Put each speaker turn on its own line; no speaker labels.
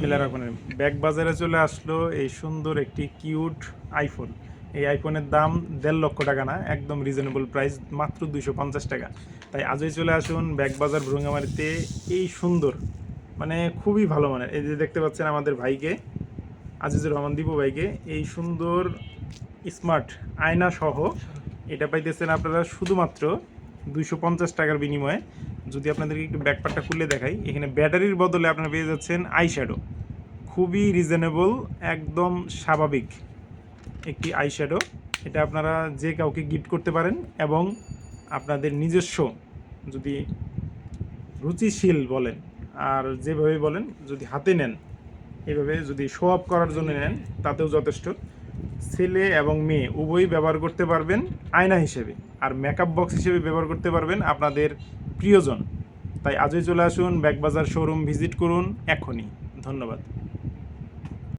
বিসমিল্লাহির রহমানির রহিম। ব্যাগ বাজারে চলে আসলো এই সুন্দর একটি কিউট আইফোন। এই আইফোনের দাম ১.৫ লক্ষ টাকা না, একদম রিজনেবল প্রাইস, মাত্র ২৫০ টাকা। তাই আজই চলে আসুন ব্যাগ বাজার ভ্রুঙ্গামারিতে। এই সুন্দর, মানে খুবই ভালো মানের, এই যে দেখতে পাচ্ছেন আমাদের ভাইকে, আজিজুর রহমান দীপু ভাইকে, এই সুন্দর স্মার্ট আয়না সহ এটা পাইতেছেন আপনারা শুধুমাত্র ২৫০ টাকার বিনিময়ে। যদি আপনাদেরকে একটু ব্যাকপার্টটা খুলে দেখাই, এখানে ব্যাটারির বদলে আপনারা পেয়ে যাচ্ছেন আই শ্যাডো। খুবই রিজনেবল, একদম স্বাভাবিক একটি আই শ্যাডো। এটা আপনারা যে কাউকে গিফট করতে পারেন, এবং আপনাদের নিজস্ব যদি রুচিশীল বলেন আর যেভাবে বলেন, যদি হাতে নেন, এভাবে যদি শো অফ করার জন্য নেন, তাতেও যথেষ্ট। ছেলে এবং মেয়ে উভয়ই ব্যবহার করতে পারবেন আয়না হিসেবে, আর মেকআপ বক্স হিসেবে ব্যবহার করতে পারবেন আপনাদের প্রিয়জন। তাই আজই চলে আসুন ব্যাগ বাজার শোরুম ভিজিট করুন এখনই। ধন্যবাদ।